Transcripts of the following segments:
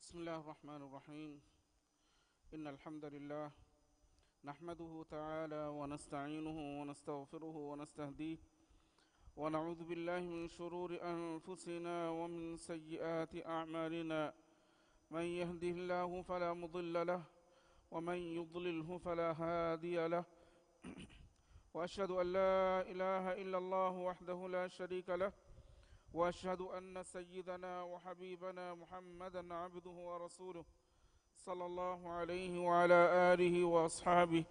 بسم الله الرحمن الرحيم إن الحمد لله نحمده تعالى ونستعينه ونستغفره ونستهديه ونعوذ بالله من شرور أنفسنا ومن سيئات أعمالنا من يهده الله فلا مضل له ومن يضلله فلا هادي له وأشهد أن لا إله إلا الله وحده لا شريك له وأشهد أن سيدنا وحبيبنا محمدا عبده ورسوله صلى الله عليه وعلى آله وأصحابه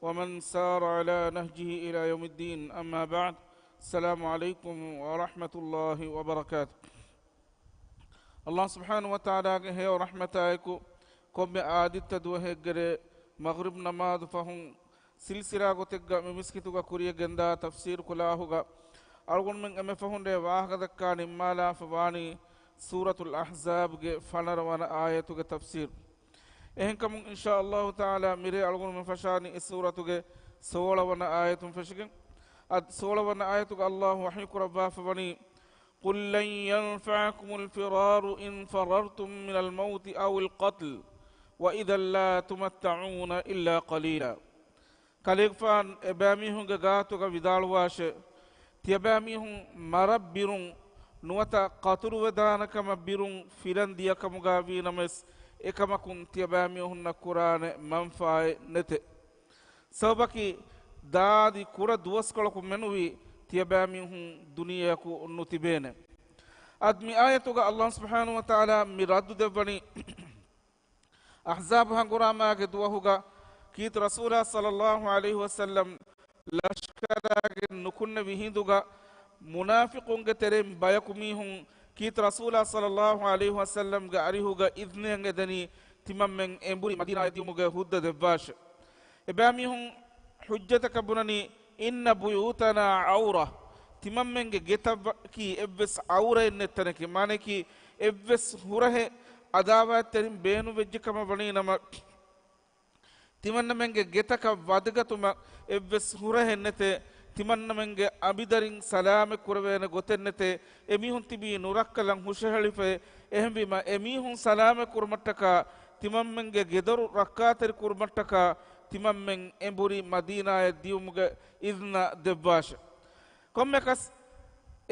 ومن سار على نهجه إلى يوم الدين أما بعد السلام عليكم ورحمة الله وبركاته الله سبحانه وتعالى هي ورحمتايكو كم عادت دوه غري مغرب نماز فهم سلسلة غتغا ممسكتوغا كوريا غندا تفسير كلاهوغا أرغون من أم فهم ده واحد كان مالا فواني سورة الأحزاب ج فنر وانا آية ج تفسير إهن كم إن شاء الله تعالى ميري أرغون من فشاني السورة ج سولا وانا آية فشكن سولا وانا آية الله وحيك ربا فواني قل لن ينفعكم الفرار إن فررتم من الموت أو القتل وإذا لا تمتعون إلا قليلا كاليفان إباميهم جاتو كفيدال واش تيباميهم مربيرون نوتا قطر ودانا كما بيرون فيلان ديا كمغافي نمس إكما كن تيباميهم نقران منفاي نت سبكي دادي كورا دوسكالكم منوي تيباميهم دنيا كو نتبين أدمي آية الله سبحانه وتعالى مراد دبني أحزاب هنقرا ما كدوهوغا كيت رسول صلى الله عليه وسلم لشكراك نكون بهندوغا منافقون كترم بايكميهم كيت رسول صلى الله عليه وسلم غاريهوغا إذن ينغدني تمامن امبوري مدينة يومغا هدى دباش إباميهم حجتك بناني إن بيوتنا عورة تمامن جتاب كي إبس عورة نتنك معنى كي إبس هره عداوات ترم بينو بجكما بني نما ತಿಮನ್ನಮೆಂಗೆ ಗೆತಕ ವದಗತುಮ ಎವ್ವೆಸ್ ಹುರಹೆನ್ನತೆ ತಿಮನ್ನಮೆಂಗೆ ಅಬಿದರಿಂ ಸಲಾಮೆ ಕುರವೇನ ಗೊತೆನ್ನತೆ ಎಮಿಹುನ್ ತಿಬಿ ನುರಕ್ಕಲಂ ಹುಷಹಳಿಫೆ ಎಹಂಬಿಮ ಎಮಿಹುನ್ ಸಲಾಮೆ ಕುರ್ಮಟ್ಟಕ ತಿಮಮ್ಮೆಂಗೆ ಗೆದರು ರಕ್ಕಾತರಿ ಕುರ್ಮಟ್ಟಕ ತಿಮಮ್ಮೆಂ ಎಂಬುರಿ ಮದೀನಾಯ ದಿಯುಮುಗೆ ಇದ್ನ ದೆವ್ವಾಶ ಕೊಮ್ಮೆಕಸ್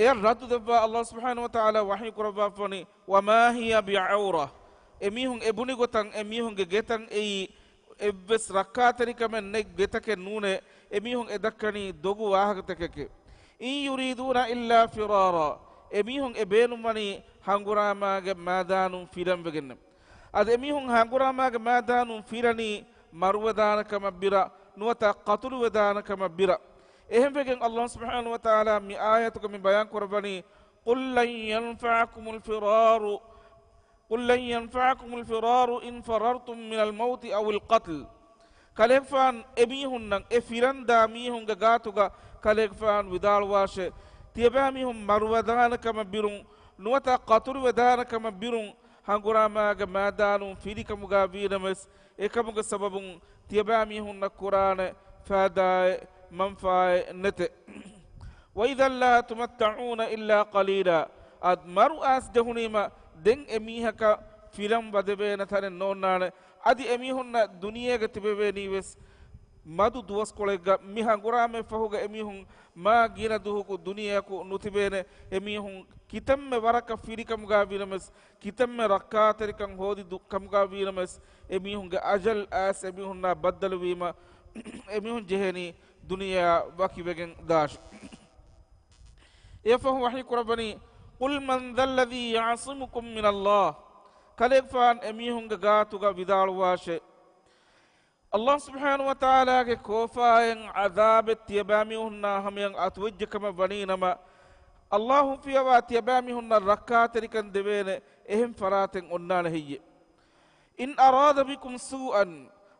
ಎರ್ ರದ್ದು ದೆವ್ವ ಅಲ್ಲಾಹ್ ಸುಬ್ಹಾನಹು ವ ತಆಲಾ ವಹಿ ಕುರಬಾ ಫನಿ ವಮಾ ಹಿಯ ಬಿಔರಾ ಎಮಿಹುನ್ ಎಬುನಿ ಗೊತಂ ಎಮಿಹುನ್ಗೆ ಗೆತಂ ಎಯಿ එබ්බස් රක්කාතරිකමෙන් නෙක් ගෙතක නූනේ එමිහුන් එදක්කනි දොගු වාහකතකක ඉන් යුරීදුන ඉල්ලා ෆිරාරා එමිහුන් එබේනුමනි හංගුරාමාගේ මාදානුම් ෆිරම් වෙගෙන අද එමිහුන් හංගුරාමාගේ මාදානුම් ෆිරනි මරුවදානකම බිර නුවත කතුරු වදානකම බිර එහෙම වෙගෙන් අල්ලාහ් සුබ්හානහු වතාලා මි ආයතක මි බයන් කරබනි කුල් ලන් යන්ෆඅකුමුල් ෆිරාරු قل لن ينفعكم الفرار إن فررتم من الموت أو القتل كالفان أبيهن إفيران داميهن جاتوغا كالفان ودال واشه تيباميهم مروادان كما بيرون نوتا قطر ودان كما بيرون هنغراما جمادانون فيدي كمغابين مس إكمغ سببون تيباميهن قرآن فاداء منفاء نت وإذا لا تمتعون إلا قليلا أدمر أسجهنيما den emihaka filam badebena tane nonnane adi emihunna duniyege tibebe niwes madu duwas kolega miha gurame fahuga emihun ma gina duhuku duniyaku nutibene emihun kitamme waraka firikam ga virames kitamme rakkaterikan hodi dukkam ga virames emihunge ajal as emihunna baddalu wima emihun jeheni duniya wakibegen dash yafahu wahi kurabani قل من ذا الذي يعصمكم من الله كالفان أميهم جاتوغا بدال واشه الله سبحانه وتعالى كوفاين عذاب تيباميهن هم ين أتوجه كما بنينما الله في وات تيباميهن الركات ركن دبين إهم فراتن أنان هي إن أراد بكم سوءا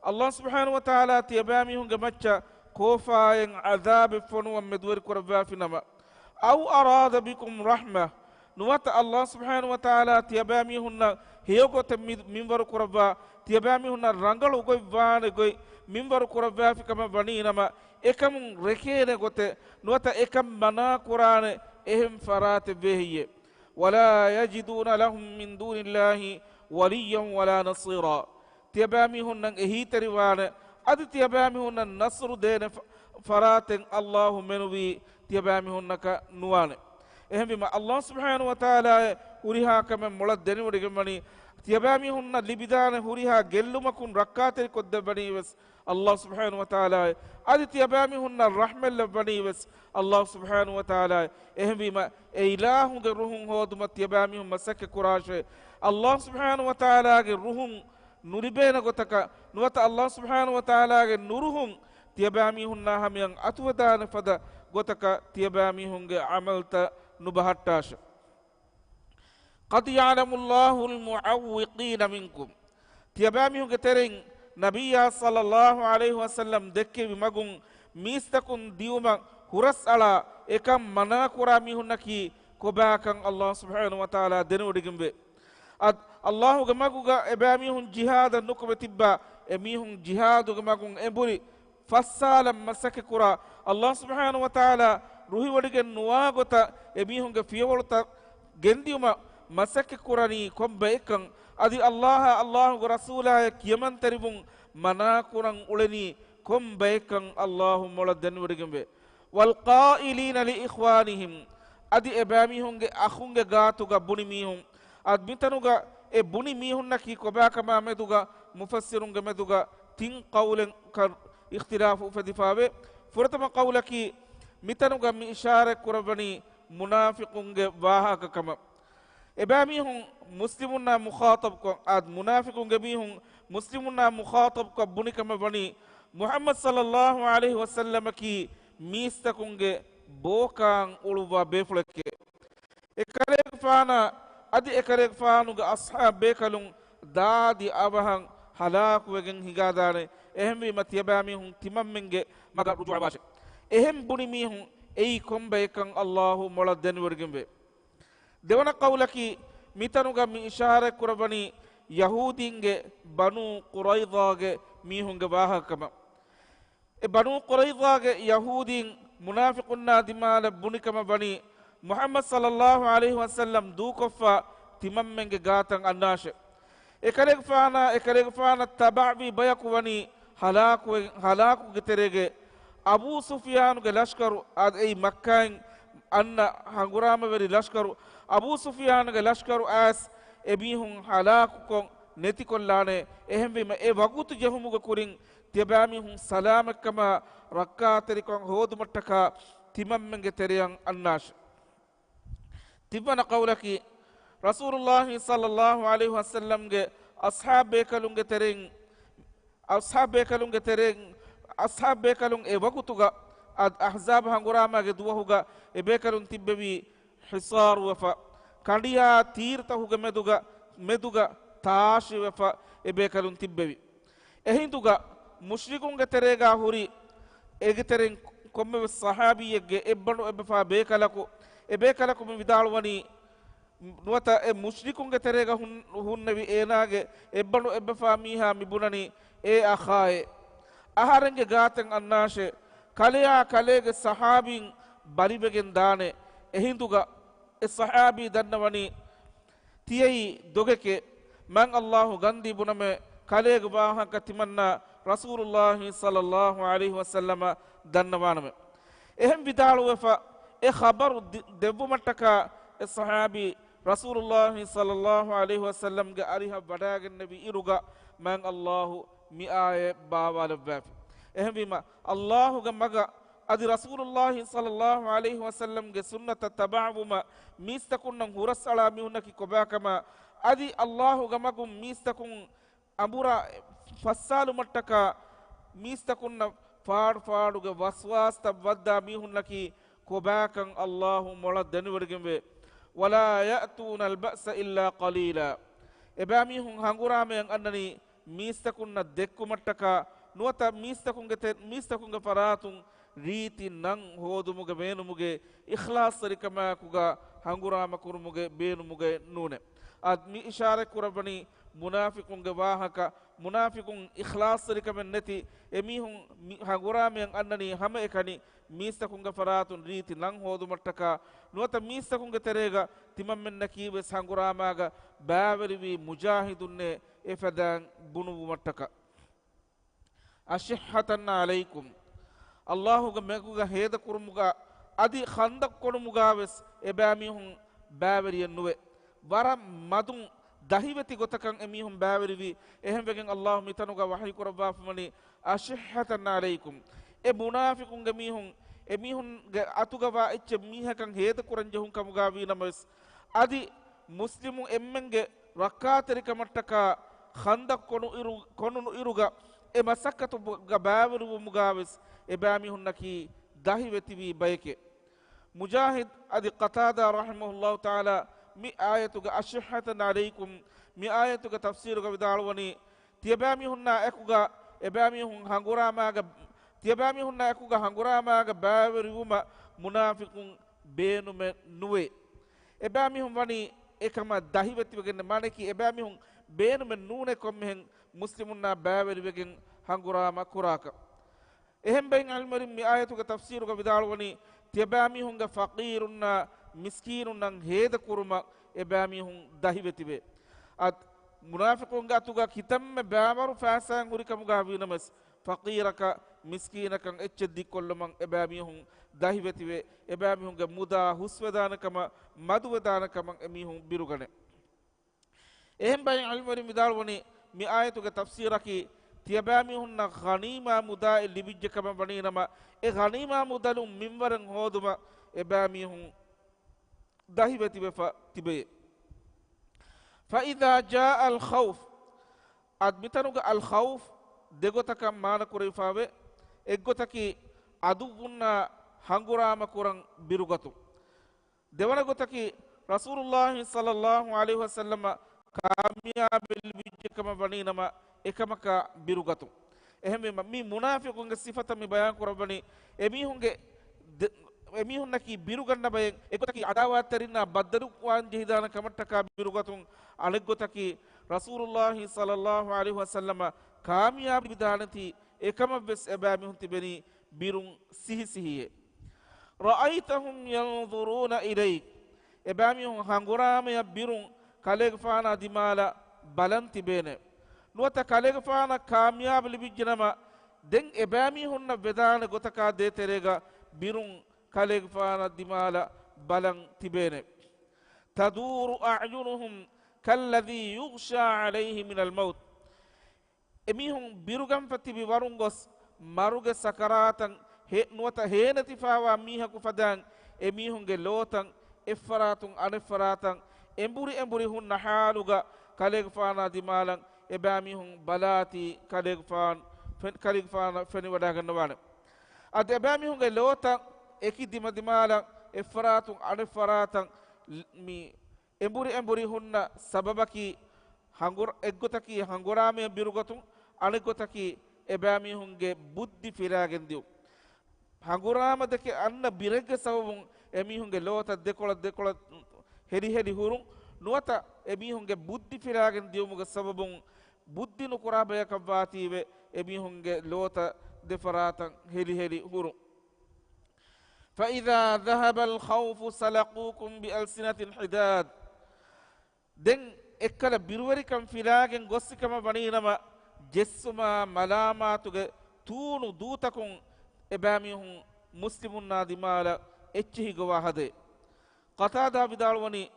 الله سبحانه وتعالى تيباميهن جمتشا كوفاين عذاب فنو مدور كربا في نما أو أراد بكم رحمة نوات الله سبحانه وتعالى تيباميهن هيوكو منبر كربا تيباميهن رنگل وغوي وان غوي منبر كربا في كما بنينما ekam rekene gote nuwata ekam mana qur'ane ehem farat behiye wala yajiduna lahum min dunillahi وليا ولا نصيرا تيبامي هن اهيتريوان ادي تيبامي هن نصر دين فراتن الله منوي تيبامي هنك نوان එහෙම බීම අල්ලාහ් සුබ්හානහු වතාලා හුරිහා කම මොළක් දෙනුවඩිගමනි තියබෑමි හුන්න ලිබිදාන හුරිහා ගෙල්ලුමකුන් රක්කාතෙරි කොද්ද බණීවස් අල්ලාහ් සුබ්හානහු වතාලා අදි තියබෑමි හුන්න රහ්මෙල්ල බණීවස් අල්ලාහ් සුබ්හානහු වතාලා එහෙම බීම ඒ ඉලාහුගේ රුහුන් හෝදුම තියබෑමි හුන් මසක කුරාෂේ අල්ලාහ් සුබ්හානහු වතාලාගේ රුහුන් නුරිබේන ගොතක නුවත අල්ලාහ් සුබ්හානහු වතාලාගේ නුරුහුන් තියබෑමි හුන්නා හමියන් අතුවදාන පද ගොතක තියබෑමි හුන්ගේ අමල්ත نبهتاش قد يعلم الله المعوقين منكم تيبامي كترين نبي صلى الله عليه وسلم دكي بمغون ميستكون ديوما هرس على اكم منا كرامي هنكي كوباكن الله سبحانه وتعالى دنو ديغمبه الله غمغوغا ابامي هن جهاد نكم تبا امي هن جهاد غمغون ابوري فسالم مسك كرا الله سبحانه وتعالى ruhi wadigen nuwa gota emihunge fiyawolta gendiyuma masake kurani kombe ekan adi Allahu rasula kiyaman taribun mana kurang uleni kombe ekan Allahu mola den wadigembe wal qailina li ikhwanihim adi ebamihunge akhunge gatuga buni mihun ad mitanuga e buni mihunna ki kobaka ma meduga mufassirunge meduga tin qawlen kar ikhtilafu fadifawe furatama qawlaki mitanuga mi ishare kurabani munafiqunge wahakakama ebami hun muslimunna mukhatab ko ad munafiqunge bi hun muslimunna mukhatab ko bunikama bani muhammad sallallahu alaihi wasallam ki mistakunge bokan uluwa befuleke ekarek fana adi ekarek fanuga ashab bekalun dadi abahan halak wegen higadare ehmi matiyabami hun timammenge maga rujua bashe එහෙම් බුනි මිහුන් එයි කොම්බ එකන් අල්ලාහ් මොළ දෙනවර්ගෙම්බේ දෙවන කවුලකි මිතනුග මි ඉෂාරා කුරබනි යහූදීන්ගේ බනු කුරයිදාගේ මිහුන්ගේ වාහකම ඒ බනු කුරයිදාගේ යහූදීන් මුනාෆිකුන්නා දිමාල බුනිකම බනි මුහම්මද් සල්ලල්ලාහු අලයිහි වසල්ලම් දූකොෆා තිමම්මෙන්ගේ ගාතන් අන්නාෂ එකලෙක් ෆානා තබාවි බයකුවනි හලාකු ගෙතරේගේ අබූ සුෆියානුගේ ලෂ්කරු අද ඒ මක්කාන් අන්න හංගුරාම වෙරි ලෂ්කරු අබූ සුෆියානුගේ ලෂ්කරු ඇස් එබිහුන් හලාකු කොන් නැති කොල්ලානේ එහෙම බීම ඒ වගුතු ජහමුගේ කුරින් තිබෑමිහුන් සලාමකම රක්කාතරි කොන් හෝදුමට්ටක තිමම්මගේ තෙරියන් අන්නාෂ තිබන කවුලකි රසූලුල්ලාහි සල්ලල්ලාහු අලයිහි වසල්ලම්ගේ අස්හාබේකලුන්ගේ තෙරින් ashab bekalun e wakutuga ad ahzab hanguramage duwahuga e bekalun tibbevi hisar wafa kandiya tirtahuga meduga taashi wafa e bekalun tibbevi ehinduga mushrikunge terega huri ege teren komme sahabiyege ebbanu ebfa bekalaku me vidalwani nuwata e mushrikunge terega hunnevi enage ebbanu ebfa miha mibunani e akhaye aharenge gaten annashe kaleya kalege sahabin baribegen dane ehinduga e sahabi dannawani tiyei dogeke man Allahu gandi buname kalege wahanka timanna rasulullah sallallahu alaihi wasallam dannawaname ehem vidalu wefa e khabaru debumataka e sahabi rasulullah sallallahu alaihi wasallam ge ariha badagen nabi iruga man Allahu mi aaye baawala baafi එහෙම වීම අල්ලාහ්ගේ මග අදි රසූලුල්ලාහි සල්ලල්ලාහු අලයිහි වසල්ලම් ගේ සුන්නත තබාවුම මිස්තකුන් හුරස්සලා මිහුනකි කොබාකම අදි අල්ලාහ්ගේ මග මිස්තකුන් අඹුරා ෆස්සාලු මට්ටක මිස්තකුන් ෆාඩුගේ වස්වාස් තබද්දා මිහුනකි කොබාකන් අල්ලාහ් මොළ දනුවරගෙම වේ වලා යഅතුන අල්බස ඉල්ලා කලීලා එබාමිහුන් හංගුරාමයන් අන්නනි මිස්තකුන්න දෙක්කුමට්ටක නුවත මිස්තකුන්ගේ ෆරාතුන් රීති නං හෝදුමුගේ බේනුමුගේ ඉඛලාස් සරිකමකුගා හංගුරාම කුරුමුගේ බේනුමුගේ නූනේ අද මි ඉෂාරා කුරබනි munafiqun ge wahaka munafiqun ikhlas rikamen neti emihun hanguramen annani hama ekani mistakun ge faratun riti lang hodu mattaka nuwata mistakun ge terega timammen nakiwe hanguramaga baweriwi mujahidunne efadan bunu mattaka ashihatan alaykum Allahuga mekuga heda kurumuga adi khandak konumuga wes ebamihun baweriyen nuwe wara madun dahiveti gotakan emihun baweriwi ehem wegen Allah mitanuga wahi kurabba fumani ashihatan alaykum e munafiqun ge mihun emihun ge atuga wa ecce mihakan heda kuran jehun kamuga wi namas adi muslimun emmenge rakateri kamattaka khandak konu iruga e masakkatu ga baweriwu mugawes ebamihun naki dahiveti wi bayke mujahid adi qatada rahimahullahu ta'ala mi ayatuga ashihatan alaykum mi ayatuga tafsiruga vidalwani tiyabamihunna ekuga ebamihun hanguramaga baweriwuma munafiqun beenume nuwe ebamihun wani ekama dahiveti wegen maneki ebamihun beenume nune kommehen muslimunna baweriwegen hangurama kuraka ehem bayin almarim mi ayatuga tafsiruga vidalwani tiyabamihunga faqirunna miskinunnan heda kuruma ebamihun dahivetibe at munafiqunga atuga kitamme bamaru fasan hurikamuga winamas faqiraka miskinakan ecchedi kolluman ebamihun dahivetibe ebamihunga muda huswedanakama maduwedanakama emihun birugane ehem bayin almarim vidalwani mi ayatuga tafsiraki tiyabamihunna ghanima muda libijjakama baninama e ghanima mudalum minwaran hoduma ebamihun dahiveti befa tibe fa idha jaa al khawf admitanuga al khawf degotaka mana kurifawe eggotaki adugunna hangurama kuran birugatu devana gotaki rasulullah sallallahu alaihi wasallam kamiyabil bijkama baninama ekamaka birugatu ehme mi munafiqunge sifata mi bayan kurabani emihun naki biruganna bayen ekotaki adawat terina baddaru wan jihidana kamattaka birugatun alegotaki rasulullah sallallahu alaihi wasallam kamiyab bidanati ekama bes ebamihun tibeni birun sihiye ra'aytahum yanzuruna ilayk ebamihun hangurama ya birun kalegfana dimala balanti bene nuwata kalegfana kamiyab libijnama den ebamihunna vedana gotaka de terega birun kalegfana dimala balan tibene taduru a'yunuhum kalladhi yughsha alayhi min al-maut emihun birugam fatibi warungos maruge sakaratan nuwata henati fawa mihaku fadan emihunge lotan effaratun aneffaratan emburi hunna haluga kalegfana dimalan ebamihun balati kalegfana feni wadagannawana ad ebamihunge lotan eki dimala effaratun aneffaratan mi emburi hunna sababaki eggotaki hangurame birugatun anegotaki ebamihunge buddhi firagendiu hangurama deke anna birege sababun emihunge lota dekola heri hurun nuwata emihunge buddhi firagendiu muga sababun buddhi nukurabaya kabatibe emihunge lota defaratan heri hurun فإذا ذهب الخوف سلقوكم بألسنة حداد den ekkala birwari kam filagen gossikama baninama jessuma malamatuge tuunu duutakun ebamihun muslimunna dimala eccihi gowa hade qatada bidalwani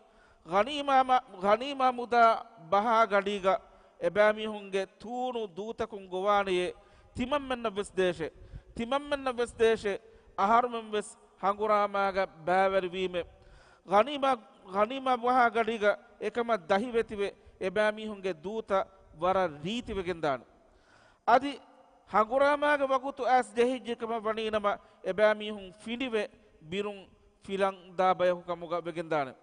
ghanima muda baha gadiga ebamihunge tuunu duutakun gowaniye timammenna bes deshe aharmen bes hanguramaga bawari wime ghanima baha gadiga ekama dahivetibe ebamihunge duuta wara ritibe gendanu adi hanguramaga wagutu as jehijjekama baninama ebamihun findive birun filan dabayahu kamuga begendanu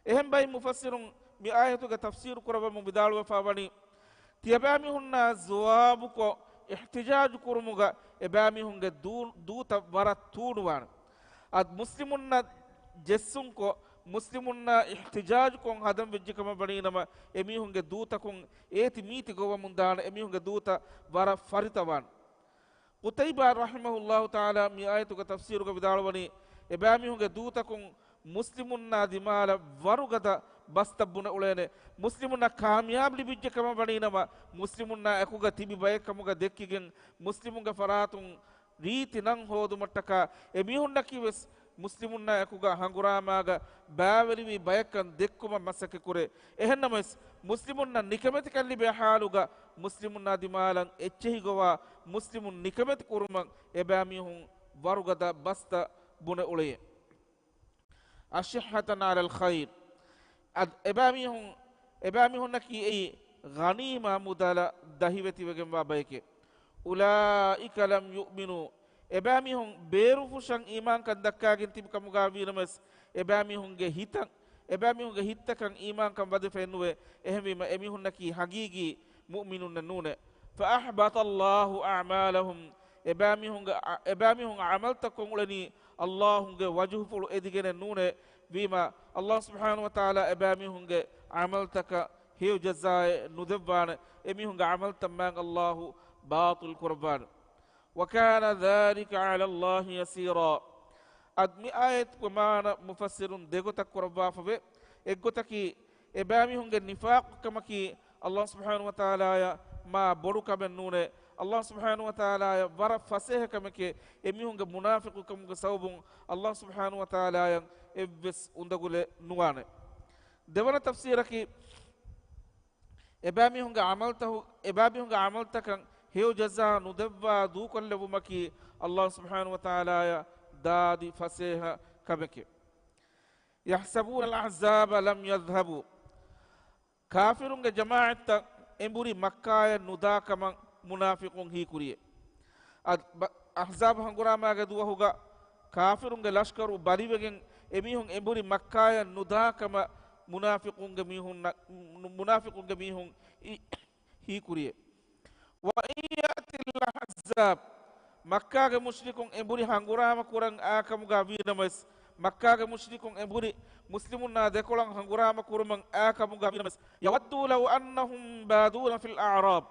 ehem bay mufassirun mi ayatuga tafsir kuraba mu bidalwa fawani tiyabamihunna zuwabu ko ihtijaj kurumuga ebamihunge duuta wara tuunuwan ad muslimunna jessun ko muslimunna ihtijaj kon hadam vejjikama baninama emihunge duuta kon eti miti gowa mundana emihunge duuta wara faritawan Qutayba rahimahullahu ta'ala mi ayatuga tafsiruga vidalwani ebamihunge duuta kon muslimunna dimala warugada bastabbuna ulene muslimunna kamyab libijjikama baninama muslimunna ekuga tibi bayekamuga dekkigen muslimunga faratun ರೀತಿ ನಂಗೆ ಹೋದು ಮಟ್ಟಕ ಎಮಿಹುನ್ನ ಕಿವೆಸ್ ಮುಸ್ಲಿಮುನ್ನ ಎಕುಗ ಹಂಗುರಾಮಾಗ ಬಾವರಿವಿ ಬಯಕನ್ ದೆಕ್ಕುಮ ಮಸಕ್ಕೆ ಕುರೆ ಎಹನ್ನಮಸ್ ಮುಸ್ಲಿಮುನ್ನ ನಿಕಮೆತಿ ಕಲ್ಲಿ ಬೆಹಾಲುಗ ಮುಸ್ಲಿಮುನ್ನ ದಿಮಾಲಂ ಎಚ್ಚೆಹಿಗವ ಮುಸ್ಲಿಮುನ್ ನಿಕಮೆತಿ ಕುರುಮಂ ಎಬಾಮಿಹುಂ ವರುಗದ ಬಸ್ತ ಬುನೆ ಉಳೆಯೆ ಅಶಿಹತನ್ ಅಲಲ್ ಖೈರ್ ಅದ್ ಎಬಾಮಿಹುನ್ನಕಿ ಈ ಗನೀಮಾ ಮುದಲ ದಹಿವೆತಿವೆಗೆಂಬ ಬಯಕೆ ಉಲಾಯಿಕ ಲಂ ಯುಮಿನು ಎಬಾಮಿಹುಂ ಬೇರು ಫುಷಂ ಈಮಾನ್ ಕನ್ ದಕ್ಕಾಗಿನ್ ತಿಬ ಕಮುಗಾ ವೀರಮಸ್ ಎಬಾಮಿಹುಂಗೆ ಹಿತ್ತಕಂ ಈಮಾನ್ ಕಂ ವದೆ ಫೆನ್ನುವೆ ಎಹಮಿಮ ಎಮಿಹುನ್ನಕಿ ಹಗೀಗಿ ಮುಮಿನುನ್ನ ನೂನೆ ಫಅಹ್ಬತ ಅಲ್ಲಾಹು ಅಅಮಾಲಹುಂ ಎಬಾಮಿಹುಂ ಅಮಲ್ ತಕೊಂಗುಳನಿ ಅಲ್ಲಾಹುಂಗೆ ವಜಹು ಫುಳು ಎದಿಗೆನೆ ನೂನೆ ವೀಮ ಅಲ್ಲಾಹ್ ಸುಬ್ಹಾನಹು ವ ತಆಲಾ ಎಬಾಮಿಹುಂಗೆ ಅಮಲ್ ತಕ ಹೇವ್ ಜಜಾಯೆ ನುದೆವ್ವಾನೆ ಎಮಿಹುಂಗೆ ಅಮಲ್ ತಮ್ಮಾಂಗ್ ಅಲ್ಲಾಹು باطل قربان وكان ذلك على الله يسيرا أدمي آية كمان مفسر ديغوتا قربا فبي إغوتاكي إبامي هنگ نفاق كمكي الله سبحانه وتعالى ما برو كبن نونه الله سبحانه وتعالى ورا فسيه كمكي إمي هنگ منافق كمك سوبون الله سبحانه وتعالى إبس اندغول نوانه دوانا تفسيركي إبامي هنگ عملتكن هيو جزاء ندبا دوكن لبمكي الله سبحانه وتعالى دادي فسيها كبكي يحسبون الأحزاب لم يذهبوا كافرون جماعة امبوري مكة ندا كما منافقون هي كوريه أحزاب هنغورا ما غدوا هوغا كافرون لشكر باليوغن اميهم امبوري مكة ندا كما منافقون ميهم هي كوريه وإن يأتي الأحزاب مكة مشركون إبوري هنغورام كوران آكم غافينمس مكة مشركون إبوري مسلمون دكولان هنغورام كورمان آكم غافينمس يودوا لو أنهم بادون في الأعراب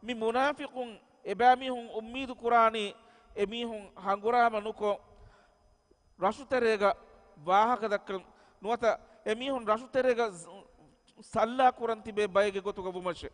من منافقون إباميهم أميد قراني إميهم هنغورام نكو رشو تريغا واهك دكال نوتا إميهم رشو تريغا سلا قران تبه بايغي غوتو بمشي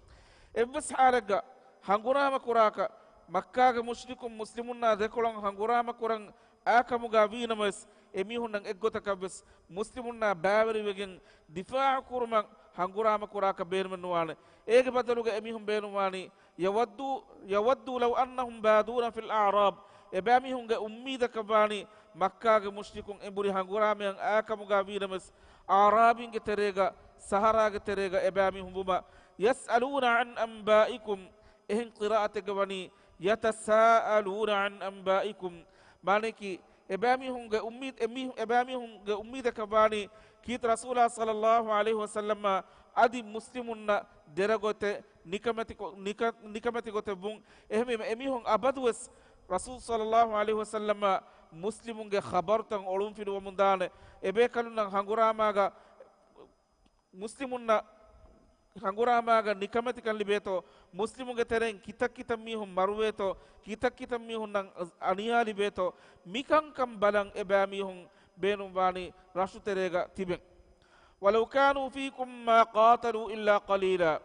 إبس حالك hangurama kuraka makkaga mushrikum muslimunna dekolon hangurama kuran akamuga vinamas emihunnan eggota kabes muslimunna bawari wegen difaa kurman hangurama kuraka bermenwane ege badaluga emihun benwani yawaddu law annahum baduna fil a'rab ebamihunga ummida kabani makkaga mushrikun emburi hangurama yang akamuga vinamas arabin ge terega sahara ge terega ebamihun buma yas'aluna an anba'ikum ehn qira'ate gawani yatasaaluna an anba'ikum maneki ebami hunga ummida kabani kit rasulullah sallallahu alaihi wasallam adi muslimunna deragote nikamati gote bun emi hun abadwes rasul sallallahu alaihi wasallam muslimunge khabartan olum fidu mundane ebe kalunna hanguramaga muslimunna hanguramaga nikamati kan libeto muslimuge teren kitak mihun maruweto kitak mihun nang aniya libeto mikan kam balang ebami hun benum wani rashu terega tiben walau kanu fikum ma qatalu illa qalila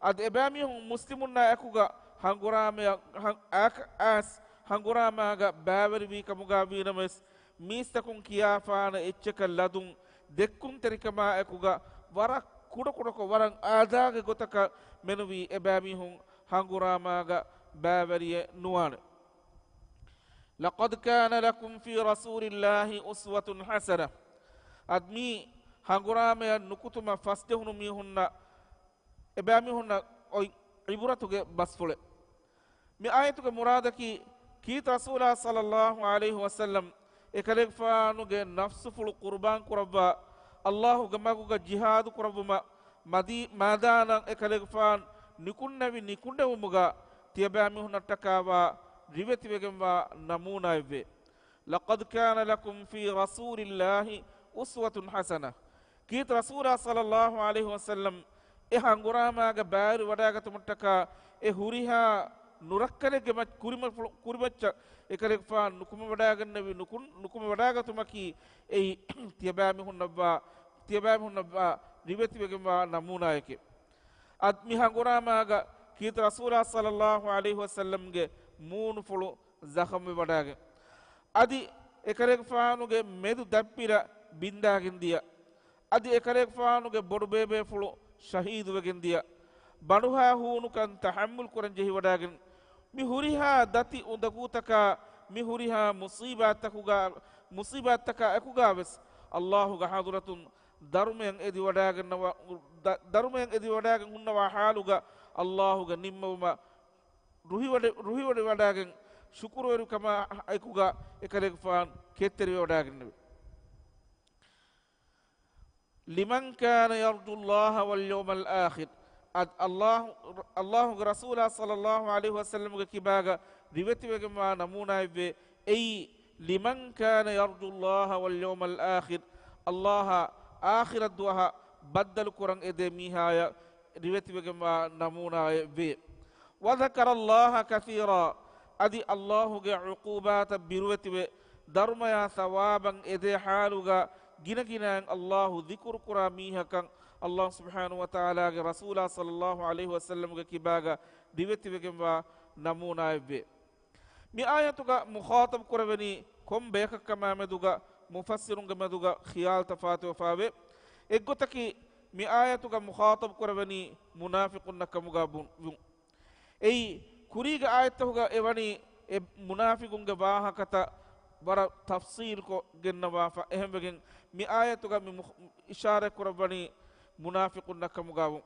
ad ebami hun muslimunna akuga hanguramaga bawari wi kamuga winames mistakun kiyafana etcheka ladun dekkun terikama akuga warak kudo warang adaga gotaka menuwi ebamihun hanguramaga bavariye nuwane laqad kana lakum fi rasulillahi uswatun hasana admi hangurama nukutuma fasdehunu mihunna ebamihunna oy iburatuge basfule mi ayatuge muradaki kit rasulullah sallallahu alaihi wasallam ekaleg faanuge nafsu ful qurban kurabba Allahu gamaguga jihad kurabuma madana ekalegfan nikunde umuga tiyabami hunatakawa riveti wegemwa namuna eve laqad kana lakum fi rasulillahi uswatun hasana kit rasula sallallahu alaihi wasallam e hanguramaga baaru wadaga tumuttaka e huriha nurakkalege mat kurimacca ekare fa nukuma wadaga nabi nukuma wadaga tumaki ei tiyabami hunnabba ribeti begema namuna yake ad mi hanguramaga kit rasula sallallahu alaihi wasallam ge moon fulu zakham wadaga adi ekare faanuge medu dappira bindagindiya adi ekare faanuge bodu bebe fulu shahidu wegendiya banuha hunu kan tahammul kuran jehi wadagen mi huriha dati undagutaka mi huriha musibataka akuga wes Allahu ga hadratun darumen edi wadagen hunnawa haluga Allahu ga nimmuma ruhi wadagen shukuru kama akuga ekare faan ketteri wadagen liman kana yarju Allah wal yawmal akhir Allah Rasulullah sallallahu alaihi wasallam ga kibaga riveti wegema namuna ibe ei liman kana yarju Allah wal yawmal akhir Allah akhirat duha baddal kurang ede mihaya riveti wegema namuna ibe wa dhakara Allah kathira adi Allah ga uqubat birweti we darmaya thawaban ede haluga gina Allahu dhikr kura mihakan Allah subhanahu wa ta'ala ge Rasulullah sallallahu alaihi wasallam ge kibaga diveti wegemba namuna ebbe mi ayatuga mukhatab kurawani kom beka kama meduga mufassirun ge meduga khiyal tafatu fawe eggotaki mi ayatuga mukhatab kurawani munafiqun nakamuga bun ei kuriga ayatuga ewani e munafiqun ge bahakata bara tafsir ko gennawa fa ehembegen mi ayatuga mi ishara kurawani munafiqun nakamugawu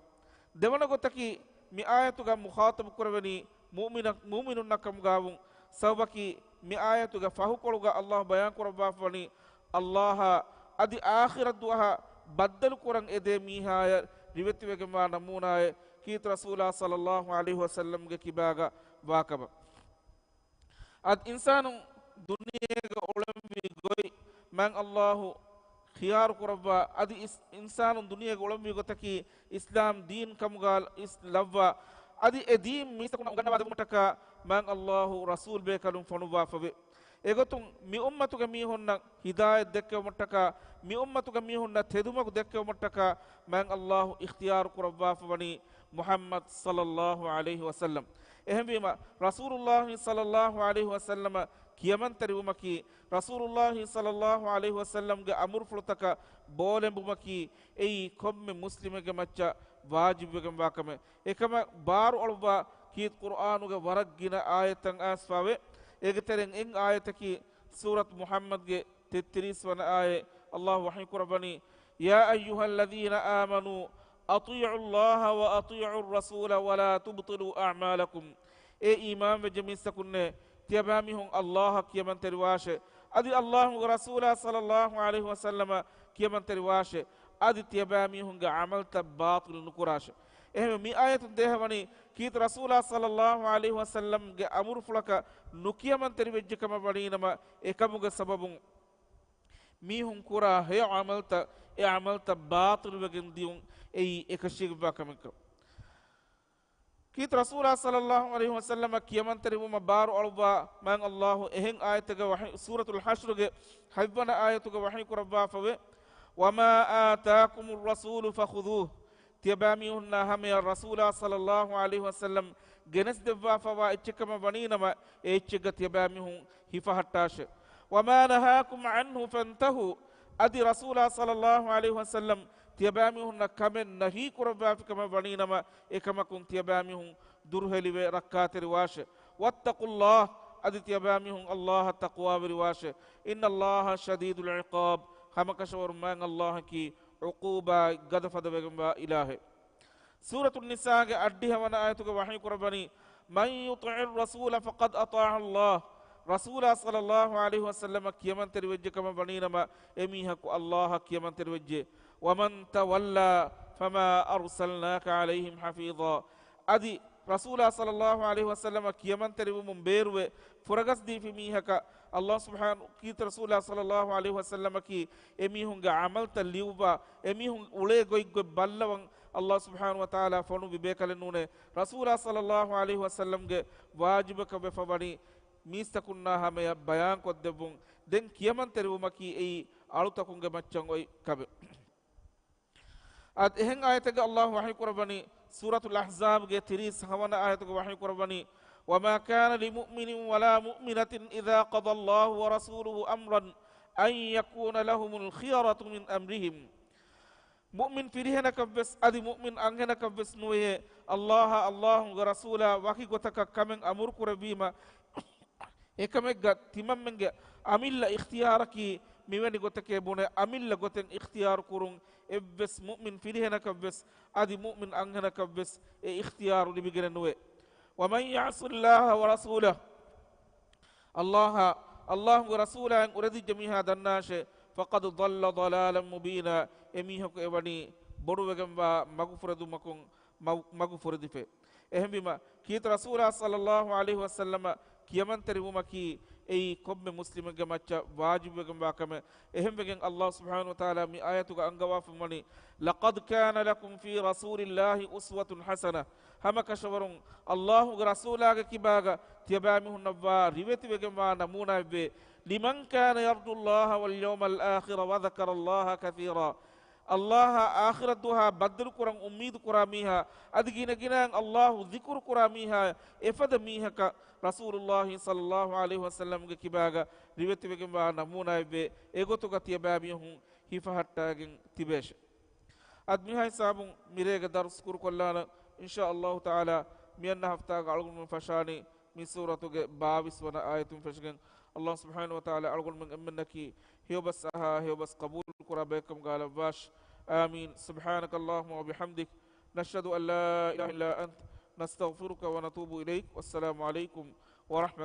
devana gotaki mi ayatuga mukhatab kurawani mu'minun nakamugawu sabaki mi ayatuga fahukoluga Allah bayan kurabafani Allah adi akhirat duha baddal kurang ede mihaya riveti wegema namunaye kit rasulullah sallallahu alaihi wasallam ge kibaga wakaba ad insanu duniyega ulambi goy man Allahu khiyar kurabba adi insanu duniyega ulambi gotaki islam din kamugal islavva adi edim misakuna uganna wadumutaka man Allahu rasul be kalum fonuwa fabe egotum mi ummatuga mi honna hidayat dekke mutaka mi ummatuga mi honna tedumaku dekke mutaka man Allahu ikhtiyar kurabba fabani Muhammad sallallahu alaihi wasallam ehembima rasulullah sallallahu alaihi wasallam kiyaman tariwumaki rasulullah sallallahu alaihi wasallam ge amur fulutaka bolembumaki ei komme muslime ge macca wajib ge mbakame ekama baru alba kit qur'anu ge waragina ayatan asfawe egteren eng ayataki surat muhammad ge 33 wana aye allah wahi kurabani ya ayyuhalladhina amanu ati'u allah wa ati'u ar-rasul wa la tubtilu a'malakum e imam ve jamisakunne tiyabami hon Allah kiyaman terwashe adi Allah Rasulullah sallallahu alaihi wasallam kiyaman terwashe adi tiyabami hon ga amal tabatul nukurashe ehm mi ayatun dehwani kit Rasulullah sallallahu alaihi wasallam ge amur fulaka nukiyaman terwejje kama badinama ekamuga sababun mi hon kura he amal tabatul wegen diun ei ekashig bakamka kit rasulullah sallallahu alaihi wasallam kiyaman terima baru alba man Allah ehen ayataga wahi suratul hashr ge haybana ayatuga wahi kurabba fawe wama ataakumur rasul fakhudhuhu tiyabami hunna hame rasulullah sallallahu alaihi wasallam genes devwa fawa ichkama baninama echga tiyabami hun hifahattash wama nahakum anhu fantahu adi rasulullah sallallahu alaihi wasallam tiyabami hunna kamen nahi kurabba kama baninama ekama kun tiyabami hun durheliwe rakkaateri washe wattaqullah adi tiyabami hun Allah taqwa washe inna Allah shadidul iqab hamakashawar man Allah ki uquba gadafada begamba ilahe suratul nisa ge addi hawana ayatuga wahi kurabani man yuti'ir rasul faqad ata'a Allah rasulullah sallallahu alaihi wasallam kiyaman terwejje kama baninama emiha ku Allah kiyaman terwejje waman tawalla fama arsalnaka alaihim hafiza adi رسول صلى الله عليه وسلم كيمن تريبم بيروه فرغس دي في ميهك الله سبحانه كيت رسول الله صلى الله عليه وسلم كي اميهم عمل تليوبا اميهم اولي غوي بلوان الله سبحانه وتعالى فنو ببيكال نونه رسول الله صلى الله عليه وسلم ಗೆ واجبك بفبني ميستكنا هم بيان قدبون دين كيمن تريبمكي اي අලුතකුන්ගේ මච්චන් ඔයි කබ අද එහෙන් ආයතක අල්ලාහ් වහී කරබනි සූරතුල් අහ්සාබ් ගේ 30 හවන ආයතක වහී කරබනි وما كان لمؤمن ولا مؤمنة إذا قضى الله ورسوله أمرا أن يكون لهم الخيرة من أمرهم مؤمن فيهنا كبس أدي مؤمن أنهنا كبس نويه الله ورسوله وحي قتك كمن أمر كربيما إكمل تمام من أميل اختيارك ميوني قتك بونه أميل قتن اختيار كرون إبس مؤمن فيهنا كبس أدي مؤمن أنهنا كبس اختيار لبيجر نويه ومن يعص الله ورسوله الله ورسوله أن أريد جميع الناس فقد ضل ضلالا مبينا إميه كأبني بروجم ومغفرة مكون مغفرة دفع إهم بما كيت رسول صلى الله عليه وسلم كيمن تريبما كي أي كم مسلم جماعة واجب جماعة كم إهم بين الله سبحانه وتعالى من آياتك أنجوا في مني لقد كان لكم في رسول الله أسوة حسنة هم كشورون الله ورسوله كباغا تبامه النبا ريبت بجماعة نمونا به لمن كان يرجو الله واليوم الآخر وذكر الله كثيرا الله آخر الدها بدر قرآن أميد قراميها أدقين جنان الله ذكر قراميها إفد ميها رسول الله صلى الله عليه وسلم كباغا ريبت بجماعة نمونا به إغوتو كتيبامهم هفهتاغن تباش أدميها سابون ميريغ درس كركولانا إن شاء الله تعالى ميانا هفتاغ علغن من فشاني من سورة بابس ونا آية فشغن الله سبحانه وتعالى علغن من أمنكي هيو بس هيو بس قبول قرابيكم قال باش آمين سبحانك اللهم وبحمدك نشهد أن لا إله إلا أنت نستغفرك ونتوب إليك والسلام عليكم ورحمة